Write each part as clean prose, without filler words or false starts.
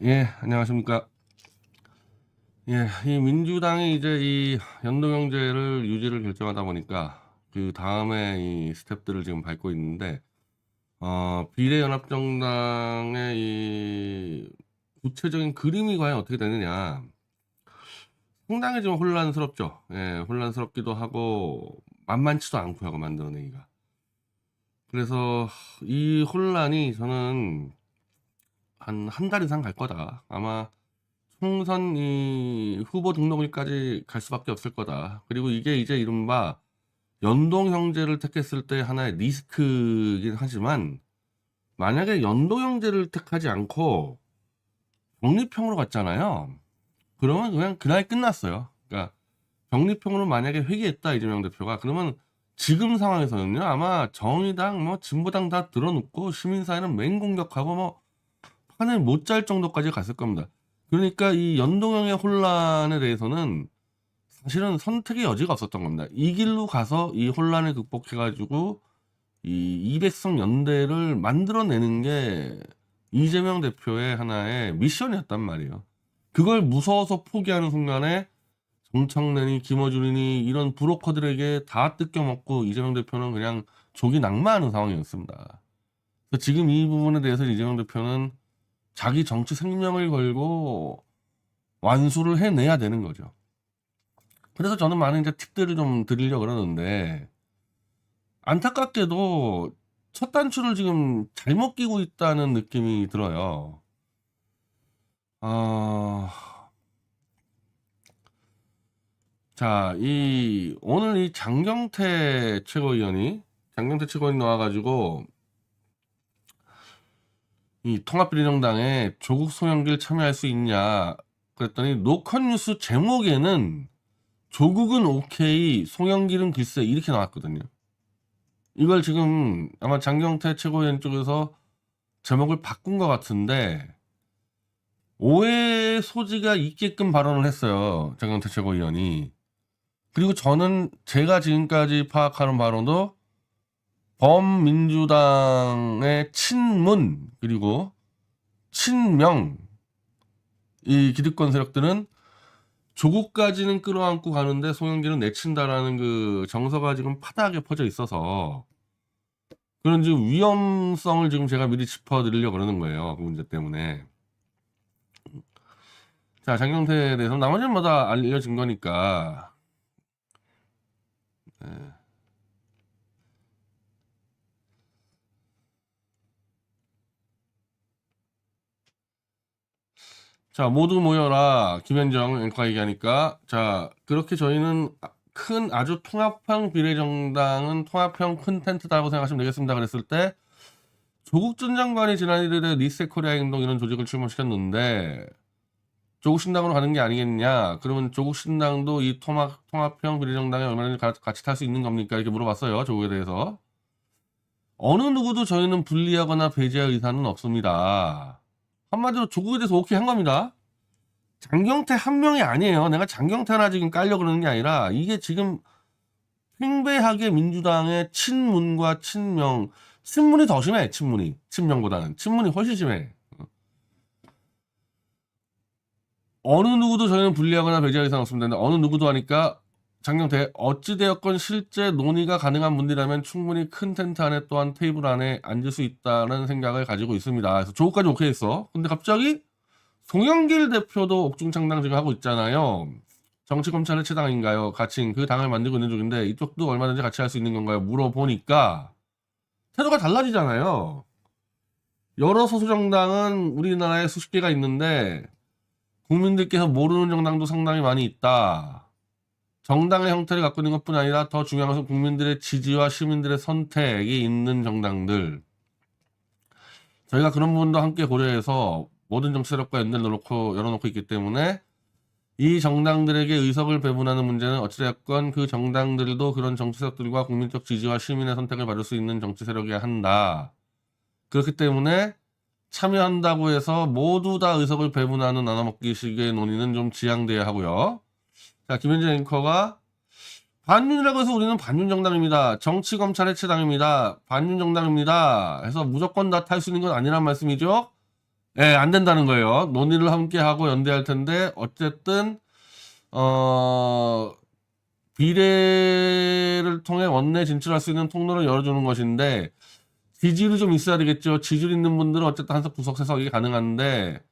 예, 안녕하십니까. 예, 이 민주당이 이제 이 연동형제를 유지를 결정하다 보니까 그 다음에 이 스텝들을 지금 밟고 있는데, 비례연합정당의 이 구체적인 그림이 과연 어떻게 되느냐. 상당히 좀 혼란스럽죠. 예, 혼란스럽기도 하고, 만만치도 않고요, 만들어내기가. 그래서 이 혼란이 저는 한 달 이상 갈 거다. 아마 총선 이 후보 등록일까지 갈 수밖에 없을 거다. 그리고 이게 이제 이른바 연동 형제를 택했을 때 하나의 리스크이긴 하지만, 만약에 연동 형제를 택하지 않고 병립형으로 갔잖아요. 그러면 그냥 그날 끝났어요. 그러니까 병립형으로 만약에 회귀했다 이재명 대표가, 그러면 지금 상황에서는요, 아마 정의당 뭐 진보당 다 들어눕고 시민사회는 맹공격하고 뭐 판을 못 짤 정도까지 갔을 겁니다. 그러니까 이 연동형의 혼란에 대해서는 사실은 선택의 여지가 없었던 겁니다. 이 길로 가서 이 혼란을 극복해가지고 이 200석 연대를 만들어내는 게 이재명 대표의 하나의 미션이었단 말이에요. 그걸 무서워서 포기하는 순간에 정청래니 김어준이니 이런 브로커들에게 다 뜯겨먹고 이재명 대표는 그냥 조기 낙마하는 상황이었습니다. 그래서 지금 이 부분에 대해서 이재명 대표는 자기 정치 생명을 걸고 완수를 해내야 되는 거죠. 그래서 저는 많은 이제 팁들을 좀 드리려고 그러는데, 안타깝게도 첫 단추를 지금 잘못 끼고 있다는 느낌이 들어요. 어, 자, 오늘 이 장경태 최고위원이 나와가지고 이 통합비례정당에 조국 송영길 참여할 수 있냐 그랬더니 노컷뉴스 제목에는 조국은 오케이, 송영길은 글쎄 이렇게 나왔거든요. 이걸 지금 아마 장경태 최고위원 쪽에서 제목을 바꾼 것 같은데, 오해 소지가 있게끔 발언을 했어요, 장경태 최고위원이. 그리고 저는 제가 지금까지 파악하는 바로도 범민주당의 친문 그리고 친명 이 기득권 세력들은 조국까지는 끌어안고 가는데 송영길은 내친다라는 그 정서가 지금 파다하게 퍼져 있어서 그런 지금 위험성을 지금 제가 미리 짚어드리려고 그러는 거예요. 그 문제 때문에. 자, 장경태에 대해서 나머지는 뭐 다 알려진 거니까. 네. 자, 모두 모여라. 김현정 앵커 얘기하니까. 자, 그렇게 저희는 큰 아주 통합형 비례정당은 통합형 큰 텐트다고 생각하시면 되겠습니다. 그랬을 때 조국 전 장관이 지난 1일에 리셋 코리아 행동 이런 조직을 출범시켰는데 조국 신당으로 가는 게 아니겠냐. 그러면 조국 신당도 이 통합형 비례정당에 얼마나 같이 탈 수 있는 겁니까? 이렇게 물어봤어요. 조국에 대해서. 어느 누구도 저희는 분리하거나 배제할 의사는 없습니다. 한마디로 조국에 대해서 오케이 한 겁니다. 장경태 한 명이 아니에요. 내가 장경태나 지금 깔려 그러는 게 아니라, 이게 지금 팽배하게 민주당의 친문과 친명, 친문이 더 심해. 친명보다는 친문이 훨씬 심해. 어느 누구도 저희는 분리하거나 배제할 의사는 없습니다. 근데 어느 누구도 하니까 장경태, 어찌되었건 실제 논의가 가능한 분이라면 충분히 큰 텐트 안에 또한 테이블 안에 앉을 수 있다는 생각을 가지고 있습니다. 그래서 조국까지 오케이 했어. 근데 갑자기 송영길 대표도 옥중창당 지금 하고 있잖아요. 정치검찰 해체당인가요? 같이 그 당을 만들고 있는 중인데 이쪽도 얼마든지 같이 할 수 있는 건가요? 물어보니까 태도가 달라지잖아요. 여러 소수정당은 우리나라에 수십 개가 있는데 국민들께서 모르는 정당도 상당히 많이 있다. 정당의 형태를 갖고 있는 것뿐 아니라 더 중요한 것은 국민들의 지지와 시민들의 선택이 있는 정당들. 저희가 그런 부분도 함께 고려해서 모든 정치 세력과 연대를 열어놓고 있기 때문에 이 정당들에게 의석을 배분하는 문제는 어찌됐건 그 정당들도 그런 정치 세력들과 국민적 지지와 시민의 선택을 받을 수 있는 정치 세력이어야 한다. 그렇기 때문에 참여한다고 해서 모두 다 의석을 배분하는 나눠먹기식의 논의는 좀 지양돼야 하고요. 자, 김현재 앵커가 반윤이라고 해서 우리는 반윤정당입니다. 정치검찰 해체당입니다. 반윤정당입니다. 해서 무조건 다 탈 수 있는 건 아니란 말씀이죠. 예, 안 된다는 거예요. 논의를 함께 하고 연대할 텐데 어쨌든 비례를 통해 원내 진출할 수 있는 통로를 열어주는 것인데 지지율이 좀 있어야 되겠죠. 지지율 있는 분들은 어쨌든 한석 구석에서 이게 가능한데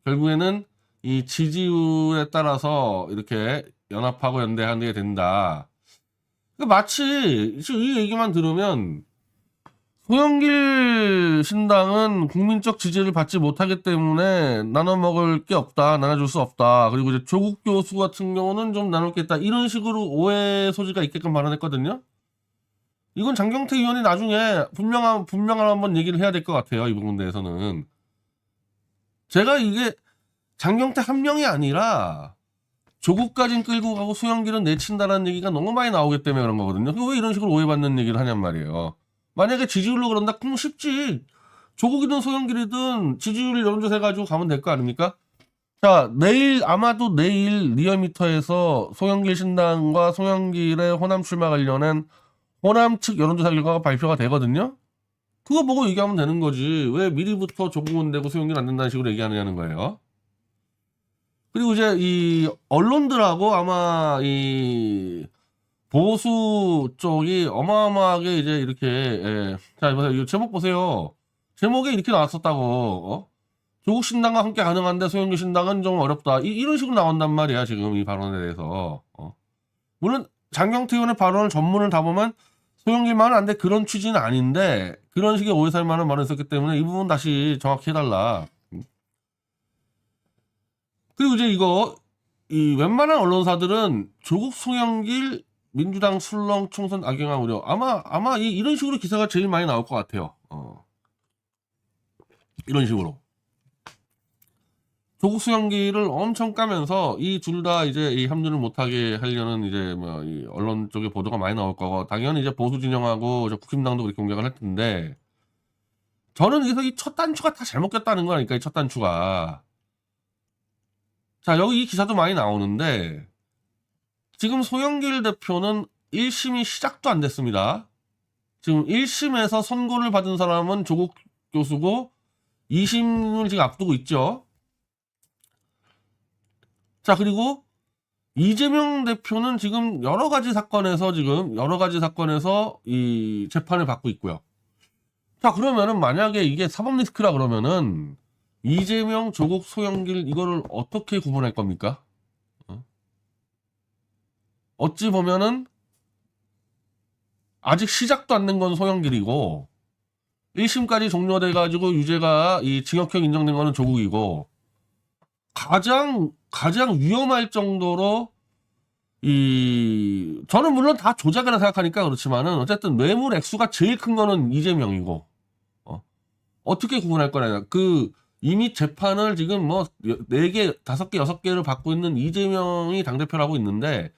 결국에는 이 지지율에 따라서 이렇게 연합하고 연대하는 게 된다. 그러니까 마치 지금 이 얘기만 들으면 송영길 신당은 국민적 지지를 받지 못하기 때문에 나눠 먹을 게 없다, 나눠줄 수 없다. 그리고 이제 조국 교수 같은 경우는 좀 나눌 게 있다. 이런 식으로 오해 소지가 있게끔 발언했거든요. 이건 장경태 의원이 나중에 분명한 한번 얘기를 해야 될 것 같아요. 이 부분에 대해서는. 제가 이게 장경태 한 명이 아니라 조국까진 끌고 가고 송영길은 내친다라는 얘기가 너무 많이 나오기 때문에 그런 거거든요. 왜 이런 식으로 오해받는 얘기를 하냔 말이에요. 만약에 지지율로 그런다? 그럼 쉽지. 조국이든 소영길이든 지지율 여론조사 해가지고 가면 될 거 아닙니까? 자, 아마도 내일 리얼미터에서 송영길 신당과 송영길의 호남 출마 관련한 호남 측 여론조사 결과가 발표가 되거든요? 그거 보고 얘기하면 되는 거지. 왜 미리부터 조국은 되고 소영길 안 된다는 식으로 얘기하느냐는 거예요. 그리고 이제 이 언론들하고 아마 이 보수 쪽이 어마어마하게 이제 이렇게 자 보세요. 이 제목 보세요. 제목에 이렇게 나왔었다고. 조국 신당과 함께 가능한데 소영길 신당은 좀 어렵다. 이런 식으로 나온단 말이야 지금 이 발언에 대해서. 물론 장경태 의원의 발언을 전문을 다 보면 소영길만은 안 돼 그런 취지는 아닌데 그런 식의 오해살 만한 말을 했었기 때문에 이 부분 다시 정확히 해달라. 그리고 이제 이 웬만한 언론사들은 조국 송영길 민주당 술렁 총선 악영향 우려 아마 이런 식으로 기사가 제일 많이 나올 것 같아요. 이런 식으로 조국 송영길을 엄청 까면서 이 둘 다 이제 이 합류를 못하게 하려는 이제 뭐 이 언론 쪽에 보도가 많이 나올 거고 당연히 이제 보수 진영하고 국힘당도 그렇게 공격을 할 텐데 저는 여기서 이 첫 단추가 다 잘못 꼈다는 거니까 이 첫 단추가 자 여기 이 기사도 많이 나오는데. 지금 송영길 대표는 1심이 시작도 안 됐습니다. 지금 1심에서 선고를 받은 사람은 조국 교수고 2심을 지금 앞두고 있죠. 자 그리고 이재명 대표는 지금 여러 가지 사건에서 이 재판을 받고 있고요. 자 그러면은 만약에 이게 사법 리스크라 그러면은 이재명, 조국, 송영길 이거를 어떻게 구분할 겁니까? 어찌 보면은 아직 시작도 안 된 건 송영길이고 1심까지 종료돼가지고 유죄가 이 징역형 인정된 거는 조국이고 가장 위험할 정도로 저는 물론 다 조작이라 생각하니까 그렇지만은 어쨌든 뇌물 액수가 제일 큰 거는 이재명이고 어떻게 구분할 거냐 이미 재판을 지금 뭐 4개, 5개, 6개를 받고 있는 이재명이 당대표를 하고 있는데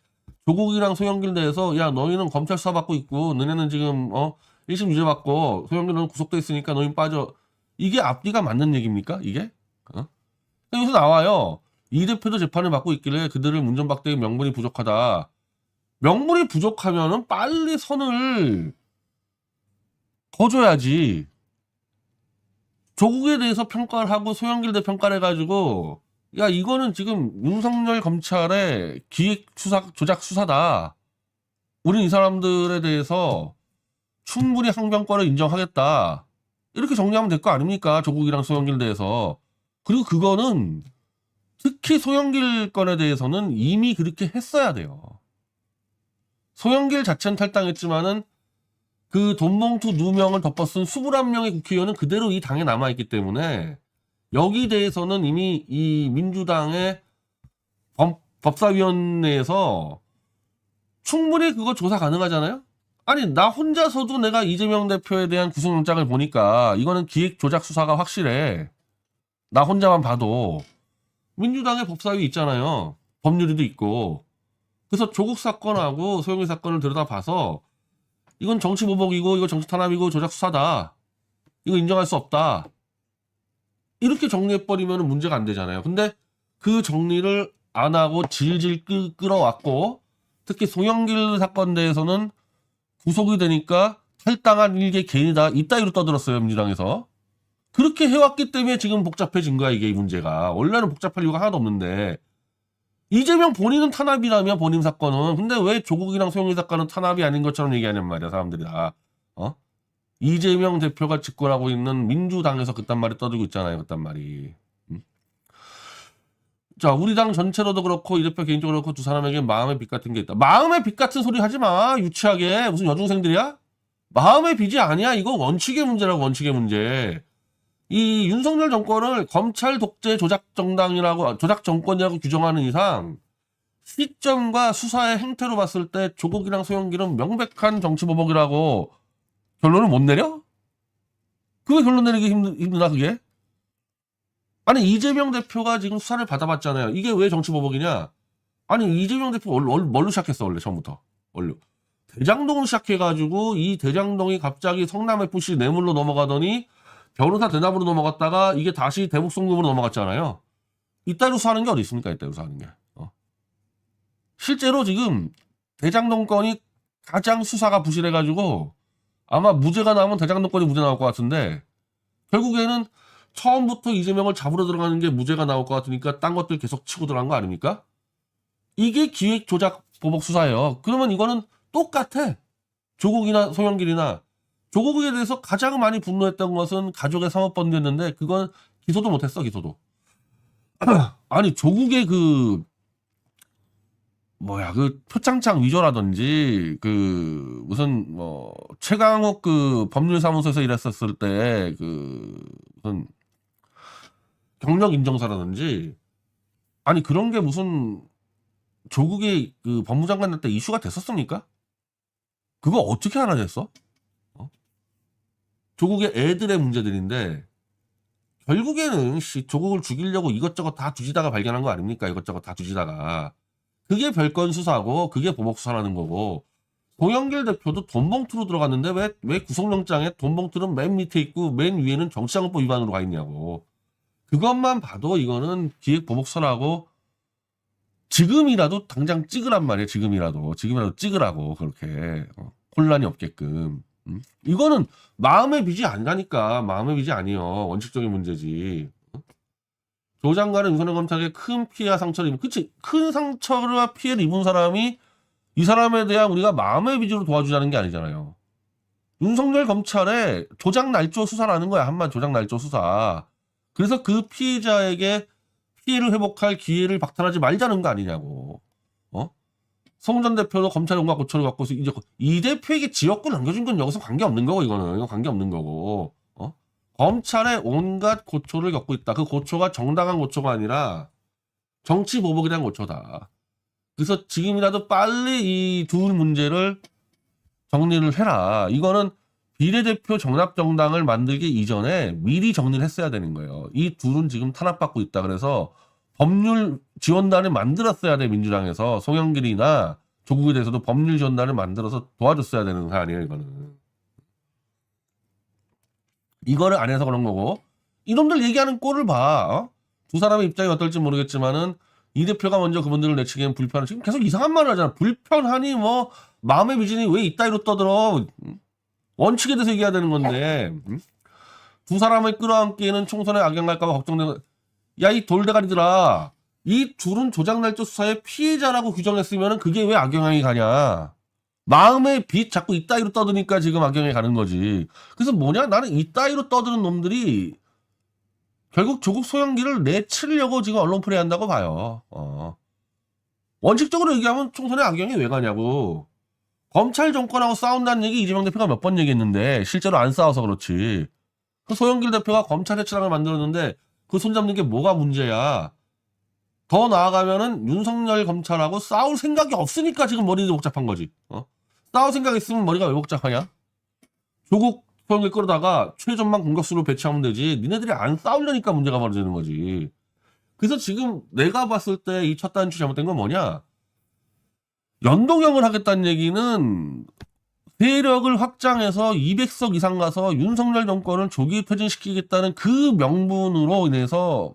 조국이랑 소영길 대해서 야 너희는 검찰 수사 받고 있고 너네는 지금 1심 유죄 받고 소영길은 구속돼 있으니까 너희 빠져. 이게 앞뒤가 맞는 얘기입니까 이게? 여기서 나와요. 이 대표도 재판을 받고 있길래 그들을 문전박대의 명분이 부족하다. 명분이 부족하면은 빨리 선을 거줘야지. 조국에 대해서 평가를 하고 소영길 대 평가를 해가지고 야 이거는 지금 윤석열 검찰의 기획 수사 조작 수사다. 우린 이 사람들에 대해서 충분히 항변권을 인정하겠다. 이렇게 정리하면 될 거 아닙니까? 조국이랑 소영길 대해서. 그리고 그거는 특히 소영길 건에 대해서는 이미 그렇게 했어야 돼요. 소영길 자체는 탈당했지만은 그 돈봉투 누명을 덮어쓴 21명의 국회의원은 그대로 이 당에 남아있기 때문에 여기 대해서는 이미 이 민주당의 법사위원회에서 충분히 그거 조사 가능하잖아요? 아니 나 혼자서도 내가 이재명 대표에 대한 구속영장을 보니까 이거는 기획 조작 수사가 확실해. 나 혼자만 봐도 민주당의 법사위 있잖아요. 법률위도 있고. 그래서 조국 사건하고 소영길 사건을 들여다봐서 이건 정치 보복이고 이거 정치 탄압이고 조작 수사다. 이거 인정할 수 없다. 이렇게 정리해버리면 문제가 안 되잖아요. 근데 그 정리를 안 하고 질질 끌어왔고 특히 송영길 사건 대해서는 구속이 되니까 탈당한 일개 개인이다. 이따위로 떠들었어요. 민주당에서. 그렇게 해왔기 때문에 지금 복잡해진 거야, 이게 이 문제가. 원래는 복잡할 이유가 하나도 없는데. 이재명 본인은 탄압이라며, 본인 사건은. 근데 왜 조국이랑 소영이 사건은 탄압이 아닌 것처럼 얘기하냔 말이야, 사람들이 다. 어? 이재명 대표가 집권하고 있는 민주당에서 그딴 말이 떠들고 있잖아요, 그딴 말이. 자, 우리 당 전체로도 그렇고 이 대표 개인적으로 그렇고 두 사람에게 마음의 빚 같은 게 있다. 마음의 빚 같은 소리 하지 마. 유치하게. 무슨 여중생들이야? 마음의 빚이 아니야. 이거 원칙의 문제라고, 원칙의 문제. 이 윤석열 정권을 검찰 독재 조작 정당이라고, 조작 정권이라고 규정하는 이상 시점과 수사의 행태로 봤을 때 조국이랑 소영길은 명백한 정치보복이라고 결론을 못 내려? 그게 결론 내리기 힘드나, 그게? 아니, 이재명 대표가 지금 수사를 받아봤잖아요. 이게 왜 정치보복이냐? 아니, 이재명 대표 뭘로 시작했어, 원래, 처음부터. 원래. 대장동을 시작해가지고, 이 대장동이 갑자기 성남FC 뇌물로 넘어가더니, 변호사 대납으로 넘어갔다가, 이게 다시 대북송금으로 넘어갔잖아요. 이따위로 수사하는 게 어디 있습니까, 이따위로 수사하는 게. 실제로 지금, 대장동 건이 가장 수사가 부실해가지고, 아마 무죄가 나오면 대장동 건이 무죄 나올 것 같은데, 결국에는 처음부터 이재명을 잡으러 들어가는 게 무죄가 나올 것 같으니까 딴 것들 계속 치고 들어간 거 아닙니까? 이게 기획 조작 보복 수사예요. 그러면 이거는 똑같아. 조국이나 소영길이나 조국에 대해서 가장 많이 분노했던 것은 가족의 사모펀드였는데 그건 기소도 못했어, 기소도. 아니, 조국의 그 표창장 위조라든지 무슨 최강욱 법률사무소에서 일했었을 때 무슨 경력 인정사라든지, 아니 그런 게 무슨 조국의 법무장관 때 이슈가 됐었습니까? 그거 어떻게 하나 됐어? 조국의 애들의 문제들인데 결국에는 조국을 죽이려고 이것저것 다 뒤지다가 발견한 거 아닙니까? 이것저것 다 뒤지다가. 그게 별건 수사고 그게 보복 수사라는 거고. 송영길 대표도 돈봉투로 들어갔는데 왜 구속영장에 돈봉투는 맨 밑에 있고 맨 위에는 정치자금법 위반으로 가 있냐고. 그것만 봐도 이거는 기획보복수사라고 지금이라도 당장 찍으란 말이에요. 지금이라도 찍으라고 그렇게 혼란이 없게끔. 이거는 마음의 빚이 아니라니까. 마음의 빚이 아니에요. 원칙적인 문제지. 조 장관은 윤석열 검찰에게 큰 피해와 상처를 입은, 그치? 큰 상처와 피해를 입은 사람이 이 사람에 대한 우리가 마음의 빚으로 도와주자는 게 아니잖아요. 윤석열 검찰의 조작 날조 수사라는 거야. 한마디 조작 날조 수사. 그래서 그 피해자에게 피해를 회복할 기회를 박탈하지 말자는 거 아니냐고. 송 전 대표도 검찰 온갖 고초를 갖고 이제 이 대표에게 지역구 남겨준 건 여기서 관계없는 거고, 이거 관계없는 거고. 검찰의 온갖 고초를 겪고 있다. 그 고초가 정당한 고초가 아니라 정치 보복에 대한 고초다. 그래서 지금이라도 빨리 이 둘 문제를 정리를 해라. 이거는 비례대표 정납정당을 만들기 이전에 미리 정리를 했어야 되는 거예요. 이 둘은 지금 탄압받고 있다. 그래서 법률 지원단을 만들었어야 돼, 민주당에서. 송영길이나 조국에 대해서도 법률 지원단을 만들어서 도와줬어야 되는 사안이에요, 이거는. 이거를 안 해서 그런 거고. 이놈들 얘기하는 꼴을 봐. 두 사람의 입장이 어떨지 모르겠지만은 이 대표가 먼저 그분들을 내치기엔 불편한, 지금 계속 이상한 말을 하잖아. 불편하니 마음의 비전이 왜 이따위로 떠들어. 원칙에 대해서 얘기해야 되는 건데. 두 사람을 끌어안기에는 총선에 악영갈까봐 걱정되는. 야, 이 돌대가리들아. 이 둘은 조작날조 수사의 피해자라고 규정했으면 그게 왜 악영향이 가냐. 마음의 빚 자꾸 이따위로 떠드니까 지금 악영향이 가는 거지. 그래서 뭐냐? 나는 이따위로 떠드는 놈들이 결국 조국 소영길을 내치려고 지금 언론 플레이한다고 봐요. 원칙적으로 얘기하면 총선에 악영향이 왜 가냐고. 검찰 정권하고 싸운다는 얘기 이재명 대표가 몇 번 얘기했는데 실제로 안 싸워서 그렇지. 그 소영길 대표가 검찰 해체당을 만들었는데 그 손잡는 게 뭐가 문제야. 더 나아가면은 윤석열 검찰하고 싸울 생각이 없으니까 지금 머리도 복잡한 거지. 싸울 생각 있으면 머리가 왜 복잡하냐? 조국 소영길 끌어다가 최전방 공격수로 배치하면 되지. 니네들이 안 싸우려니까 문제가 벌어지는 거지. 그래서 지금 내가 봤을 때 이 첫 단추 잘못된 건 뭐냐? 연동형을 하겠다는 얘기는 세력을 확장해서 200석 이상 가서 윤석열 정권을 조기 퇴진시키겠다는 그 명분으로 인해서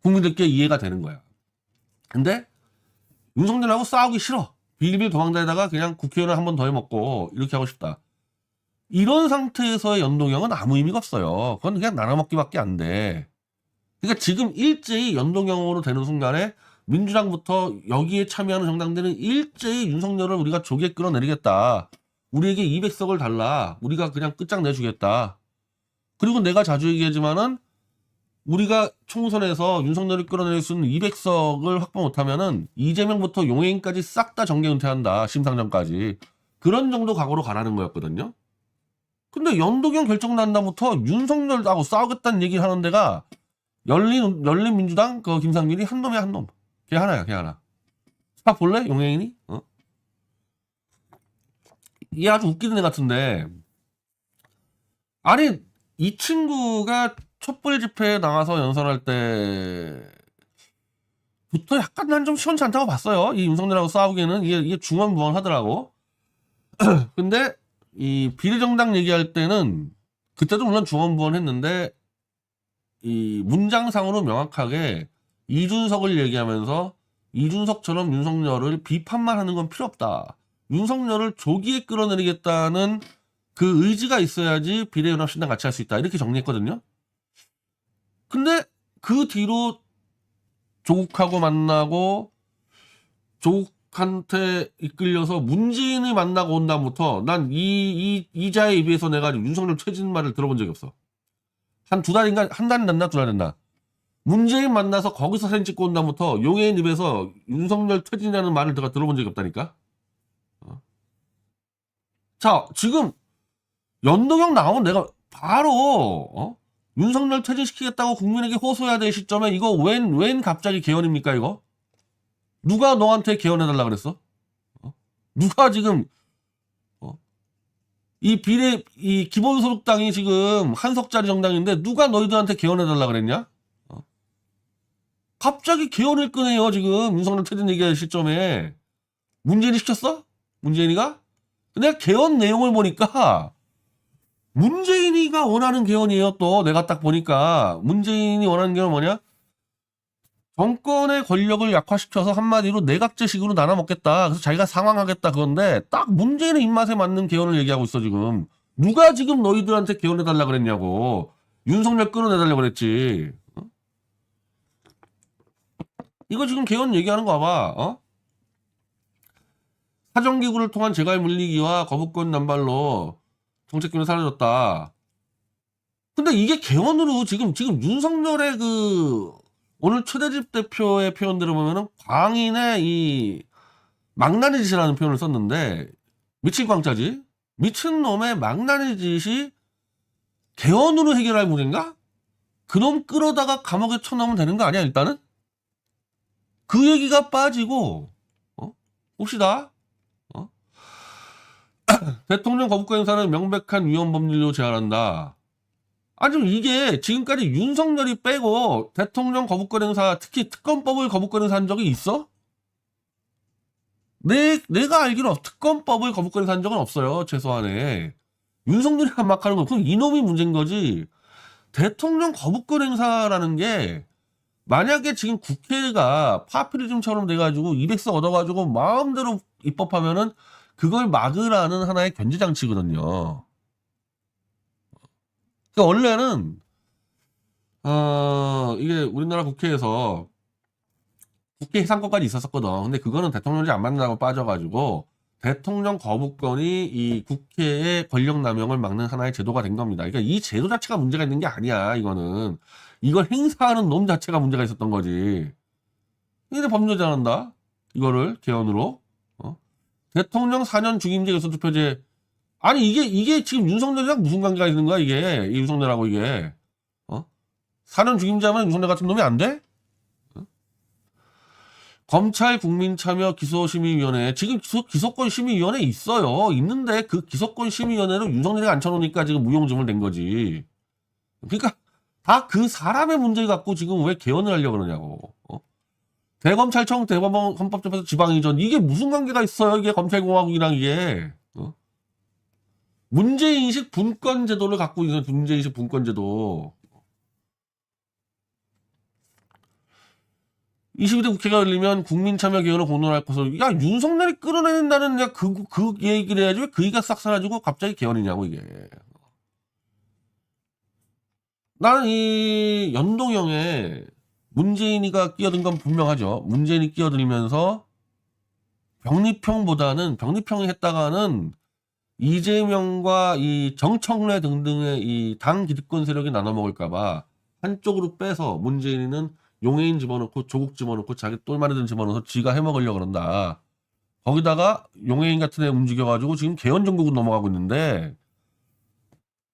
국민들께 이해가 되는 거야. 근데 윤석열하고 싸우기 싫어. 빌리빌 도망다니다가 그냥 국회의원을 한 번 더 해먹고 이렇게 하고 싶다. 이런 상태에서의 연동형은 아무 의미가 없어요. 그건 그냥 나눠먹기밖에 안 돼. 그러니까 지금 일제히 연동형으로 되는 순간에 민주당부터 여기에 참여하는 정당들은 일제히 윤석열을 우리가 조기에 끌어내리겠다. 우리에게 200석을 달라. 우리가 그냥 끝장내주겠다. 그리고 내가 자주 얘기하지만은 우리가 총선에서 윤석열을 끌어낼 수 있는 200석을 확보 못하면은 이재명부터 용해인까지 싹 다 정계 은퇴한다. 심상정까지. 그런 정도 각오로 가라는 거였거든요. 근데 연동형 결정 난 다음부터 윤석열하고 싸우겠다는 얘기를 하는 데가 열린민주당 그 김상민이 한 놈이야, 한 놈. 걔 하나야, 걔 하나. 딱 볼래? 용해인이? 얘 아주 웃기는 애 같은데. 아니, 이 친구가 촛불 집회에 나가서 연설할 때부터 약간 난 좀 시원치 않다고 봤어요. 이 윤석열하고 싸우기에는 이게 중언부언하더라고. 근데 이 비례정당 얘기할 때는 그때도 물론 중언부언했는데 이 문장상으로 명확하게 이준석을 얘기하면서 이준석처럼 윤석열을 비판만 하는 건 필요 없다. 윤석열을 조기에 끌어내리겠다는 그 의지가 있어야지 비례연합신당 같이 할 수 있다. 이렇게 정리했거든요. 근데 그 뒤로 조국하고 만나고 조국한테 이끌려서 문재인을 만나고 온 다음부터 난 이자에 입에서 내가 윤석열 퇴진 말을 들어본 적이 없어. 한 두 달인가? 한 달이 됐나? 두 달 됐나? 문재인 만나서 거기서 사진 찍고 온 다음부터 용해인 입에서 윤석열 퇴진이라는 말을 내가 들어본 적이 없다니까? 자, 지금 연동형 나오면 내가 바로 윤석열 퇴진시키겠다고 국민에게 호소해야 될 시점에 이거 웬 갑자기 개헌입니까 이거? 누가 너한테 개헌해달라 그랬어? 누가 지금 이 기본소득당이 지금 한석짜리 정당인데 누가 너희들한테 개헌해달라 그랬냐? 갑자기 개헌을 꺼내요 지금 윤석열 퇴진 얘기할 시점에. 문재인이 시켰어? 문재인이가? 내가 개헌 내용을 보니까 문재인이가 원하는 개헌이에요. 또 내가 딱 보니까 문재인이 원하는 개헌은 뭐냐? 정권의 권력을 약화시켜서 한마디로 내각제식으로 나눠먹겠다. 그래서 자기가 상황하겠다 그건데 딱 문재인의 입맛에 맞는 개헌을 얘기하고 있어 지금. 누가 지금 너희들한테 개헌해달라 그랬냐고. 윤석열 끌어내달라고 그랬지. 이거 지금 개헌 얘기하는 거 봐봐. 사정기구를 통한 재갈 물리기와 거부권 남발로 정책기능이 사라졌다. 근데 이게 개헌으로 지금 윤석열의 오늘 최대집 대표의 표현들을 보면은 광인의 이 망나니 짓이라는 표현을 썼는데 미친 광자지? 미친 놈의 망나니 짓이 개헌으로 해결할 문제인가? 그놈 끌어다가 감옥에 쳐넣으면 되는 거 아니야 일단은? 그 얘기가 빠지고 봅시다. 대통령 거부권 행사는 명백한 위헌 법률로 제한한다. 아니 이게 지금까지 윤석열이 빼고 대통령 거부권 행사 특히 특검법을 거부권 행사한 적이 있어? 내가 알기로 특검법을 거부권 행사한 적은 없어요. 최소한에. 윤석열이 막 하는 거 그럼 이놈이 문제인 거지. 대통령 거부권 행사라는 게 만약에 지금 국회가 파퓰리즘처럼 돼가지고 200석 얻어가지고 마음대로 입법하면은 그걸 막으라는 하나의 견제장치거든요. 그러니까 원래는 이게 우리나라 국회에서 국회 해산권까지 있었거든. 근데 그거는 대통령이 안 만나고 빠져가지고 대통령 거부권이 이 국회의 권력 남용을 막는 하나의 제도가 된 겁니다. 그러니까 이 제도 자체가 문제가 있는 게 아니야. 이거는 이걸 행사하는 놈 자체가 문제가 있었던 거지. 근데 법률 제한한다. 이거를 개헌으로 대통령 4년 중임제 결선 투표제. 아니 이게 지금 윤석열이랑 무슨 관계가 있는 거야 이게 이 윤석열하고 이게 4년 중임제하면 윤석열 같은 놈이 안 돼? 검찰 국민참여 기소심의위원회 지금 기소권심의위원회 있어요. 있는데 그 기소권심의위원회로 윤석열이 앉혀놓으니까 지금 무용지물 된 거지. 그러니까 다 그 사람의 문제 갖고 지금 왜 개헌을 하려고 그러냐고. 대검찰청 대법원 헌법재판소 지방이전 이게 무슨 관계가 있어요 이게 검찰공화국이랑 이게. 문제인식 분권제도를 갖고 있는 문제인식 분권제도. 22대 국회가 열리면 국민참여 개헌을 공론할 것을, 야, 윤석열이 끌어내린다는, 야, 그 얘기를 해야지 왜 그 얘기가 싹 사라지고 갑자기 개헌이냐고, 이게. 나는 이 연동형에 문재인이가 끼어든 건 분명하죠. 문재인이 끼어들면서 병립형이 했다가는 이재명과 이 정청래 등등의 이 당 기득권 세력이 나눠 먹을까봐 한쪽으로 빼서 문재인은 용해인 집어넣고 조국 집어넣고 자기 똘마니든 집어넣어서 지가 해먹으려고 그런다. 거기다가 용해인 같은 애 움직여가지고 지금 개헌정국은 넘어가고 있는데,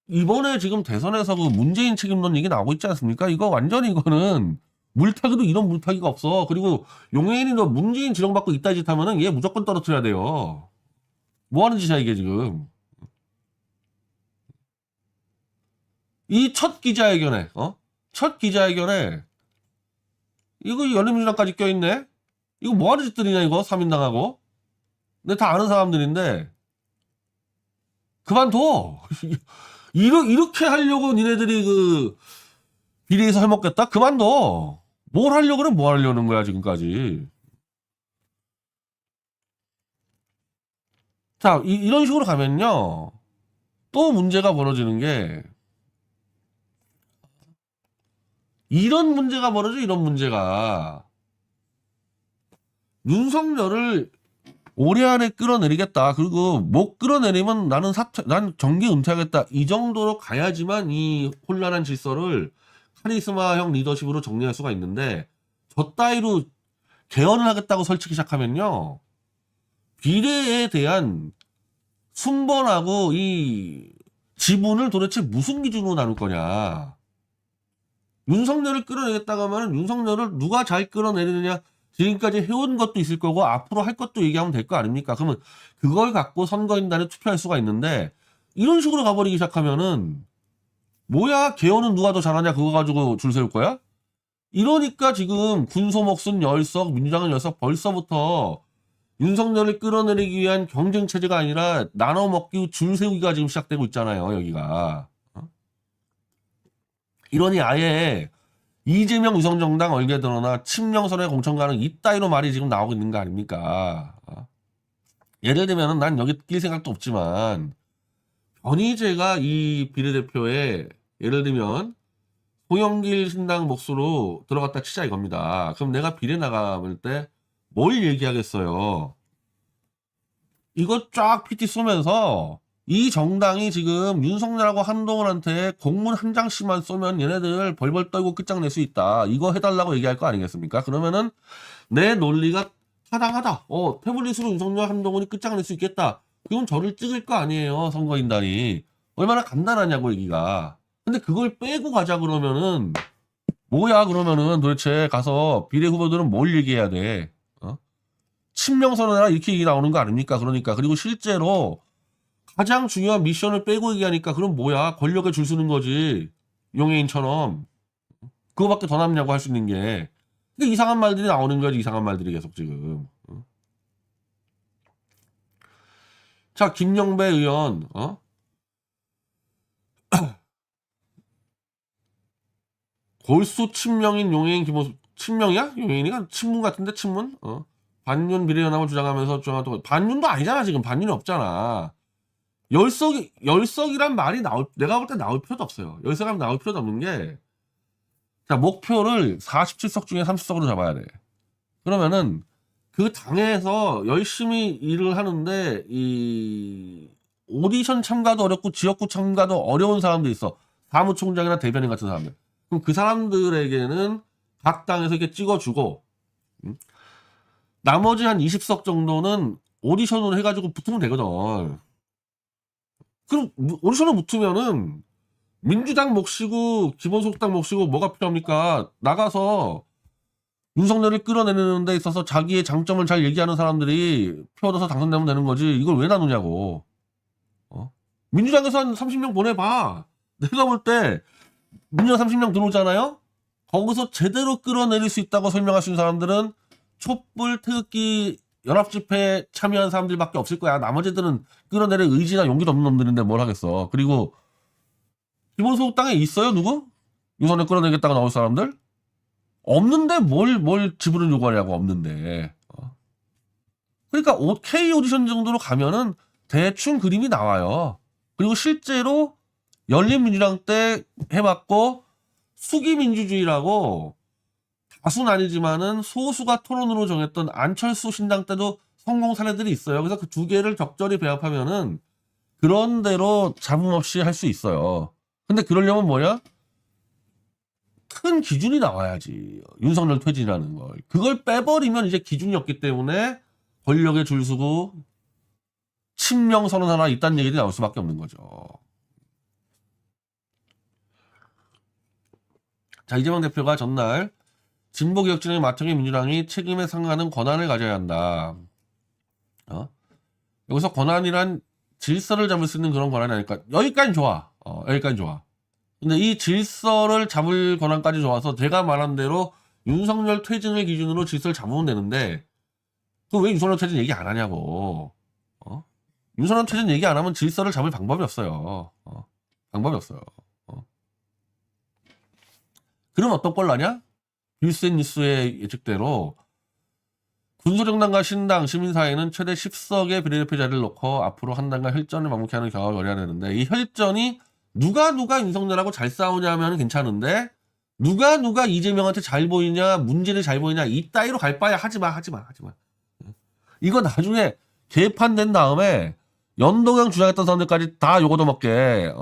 이번에 지금 대선에서 그 문재인 책임론 얘기 나오고 있지 않습니까? 이거 완전히 이거는 물타기도 이런 물타기가 없어. 그리고 용해인이 너 문재인 지령받고 이따 짓 하면은 얘 무조건 떨어뜨려야 돼요. 뭐 하는 짓이야 이게 지금. 이 첫 기자회견에 이거 열린민주당까지 껴있네. 이거 뭐 하는 짓들이냐 이거. 3인당하고 근데 다 아는 사람들인데 그만둬. 이렇게 하려고 니네들이 그 비례에서 해먹겠다? 그만둬. 뭘 하려고 그래? 뭐 하려는 거야 지금까지. 자, 이런 식으로 가면요 또 문제가 벌어지는 게, 이런 문제가 벌어져. 이런 문제가 윤석열을 올해 안에 끌어내리겠다. 그리고 못 끌어내리면 난 정계 은퇴하겠다. 이 정도로 가야지만 이 혼란한 질서를 카리스마형 리더십으로 정리할 수가 있는데, 저 따위로 개헌을 하겠다고 설치기 시작하면요 비례에 대한 순번하고 이 지분을 도대체 무슨 기준으로 나눌 거냐. 윤석열을 끌어내겠다고 하면 윤석열을 누가 잘 끌어내리느냐, 지금까지 해온 것도 있을 거고 앞으로 할 것도 얘기하면 될 거 아닙니까? 그러면 그걸 갖고 선거인단에 투표할 수가 있는데, 이런 식으로 가버리기 시작하면은 뭐야, 개헌은 누가 더 잘하냐 그거 가지고 줄 세울 거야? 이러니까 지금 군소목순 10석, 민주당은 10석, 벌써부터 윤석열을 끌어내리기 위한 경쟁 체제가 아니라 나눠 먹기, 줄 세우기가 지금 시작되고 있잖아요, 여기가. 이러니 아예 이재명 위성정당 얼개 드러나 친명선의 공천 가능 이따위로 말이 지금 나오고 있는 거 아닙니까? 예를 들면은 난 여기 낄 생각도 없지만, 변희재가 이 비례대표에 예를 들면 송영길 신당 몫으로 들어갔다 치자 이겁니다. 그럼 내가 비례 나갈 때 뭘 얘기하겠어요? 이거 쫙 PT 쏘면서 이 정당이 지금 윤석열하고 한동훈한테 공문 한 장씩만 쏘면 얘네들 벌벌 떨고 끝장낼 수 있다. 이거 해달라고 얘기할 거 아니겠습니까? 그러면은 내 논리가 타당하다. 태블릿으로 윤석열 한동훈이 끝장낼 수 있겠다. 그럼 저를 찍을 거 아니에요, 선거인단이. 얼마나 간단하냐고 얘기가. 근데 그걸 빼고 가자 그러면은 뭐야, 그러면은 도대체 가서 비례 후보들은 뭘 얘기해야 돼? 친명선언해라 이렇게 얘기 나오는 거 아닙니까? 그러니까. 그리고 실제로 가장 중요한 미션을 빼고 얘기하니까 그럼 뭐야, 권력에 줄 서는 거지, 용해인처럼. 그거밖에 더 남냐고 할 수 있는 게. 근데 이상한 말들이 나오는 거지, 이상한 말들이 계속 지금. 자, 김영배 의원 골수 친명인 용해인 기본. 친명이야? 용해인이가 친문 같은데, 친문? 반윤 비례연합을 주장하면서 반윤도 아니잖아. 지금 반윤이 없잖아. 열석이란 말이 내가 볼 때 나올 필요도 없어요. 열석이란 나올 필요도 없는 게, 자, 목표를 47석 중에 30석으로 잡아야 돼. 그러면은 그 당에서 열심히 일을 하는데 이 오디션 참가도 어렵고 지역구 참가도 어려운 사람도 있어. 사무총장이나 대변인 같은 사람들. 그럼 그 사람들에게는 각 당에서 이렇게 찍어주고, 나머지 한 20석 정도는 오디션으로 해가지고 붙으면 되거든. 그럼 오디션을 붙으면은 민주당 몫이고 기본소득당 몫이고 뭐가 필요합니까? 나가서 윤석열을 끌어내는 데 있어서 자기의 장점을 잘 얘기하는 사람들이 표 얻어서 당선되면 되는 거지. 이걸 왜 나누냐고. 민주당에서 한 30명 보내봐. 내가 볼 때 민주당 30명 들어오잖아요? 거기서 제대로 끌어내릴 수 있다고 설명할 수 있는 사람들은 촛불, 태극기, 연합집회에 참여한 사람들밖에 없을 거야. 나머지들은 끌어내릴 의지나 용기도 없는 놈들인데 뭘 하겠어. 그리고 기본소득당에 있어요, 누구? 윤석열 끌어내겠다고 나올 사람들? 없는데 뭘 지분을 요구하냐고, 없는데. 그러니까 K 오디션 정도로 가면은 대충 그림이 나와요. 그리고 실제로 열린민주당 때 해봤고, 수기민주주의라고 다수는 아니지만은 소수가 토론으로 정했던 안철수 신당 때도 성공 사례들이 있어요. 그래서 그 두 개를 적절히 배합하면은 그런 대로 잡음 없이 할 수 있어요. 근데 그러려면 뭐냐? 큰 기준이 나와야지. 윤석열 퇴진이라는 걸. 그걸 빼버리면 이제 기준이 없기 때문에 권력에 줄 서고 친명 선언 하나 있다는 얘기들이 나올 수밖에 없는 거죠. 자, 이재명 대표가 전날 진보개혁진의 마청의 민주당이 책임에 상하는 권한을 가져야 한다. 여기서 권한이란 질서를 잡을 수 있는 그런 권한이 아닐까. 여기까지 좋아. 여기까지 좋아. 근데 이 질서를 잡을 권한까지 좋아서 제가 말한 대로 윤석열 퇴진을 기준으로 질서를 잡으면 되는데 그 왜 윤석열 퇴진 얘기 안 하냐고. 윤석열 퇴진 얘기 안 하면 질서를 잡을 방법이 없어요. 방법이 없어요. 그럼 어떤 꼴 나냐? 뉴스앤 뉴스의 예측대로 군소정당과 신당, 시민사회는 최대 10석의 비례대표 자리를 놓고 앞으로 한 달간 혈전을 반복해 하는 경우가 열려야 되는데 이 혈전이 누가 윤석열하고 잘 싸우냐 하면 괜찮은데 누가 이재명한테 잘 보이냐, 문재인이 잘 보이냐 이따위로 갈 바야 하지 마. 이거 나중에 개판된 다음에 연동형 주장했던 사람들까지 다 요거도 먹게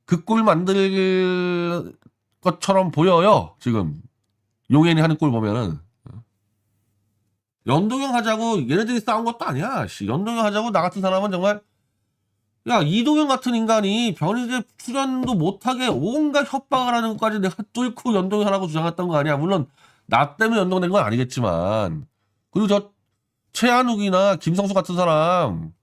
그 꼴 만들 것처럼 보여요. 지금 용현이 하는 꼴 보면은 연동형 하자고 얘네들이 싸운 것도 아니야. 연동형 하자고 나 같은 사람은 정말 야 이동형 같은 인간이 변희재 출연도 못하게 온갖 협박을 하는 것까지 내가 뚫고 연동형 하라고 주장했던 거 아니야. 물론 나 때문에 연동된 건 아니겠지만 그리고 저 최한욱이나 김성수 같은 사람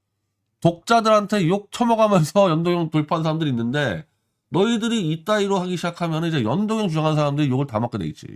독자들한테 욕 처먹으면서 연동형 돌파한 사람들이 있는데 너희들이 이따위로 하기 시작하면 이제 연동형 주장하는 사람들이 욕을 다 먹게 돼 있지.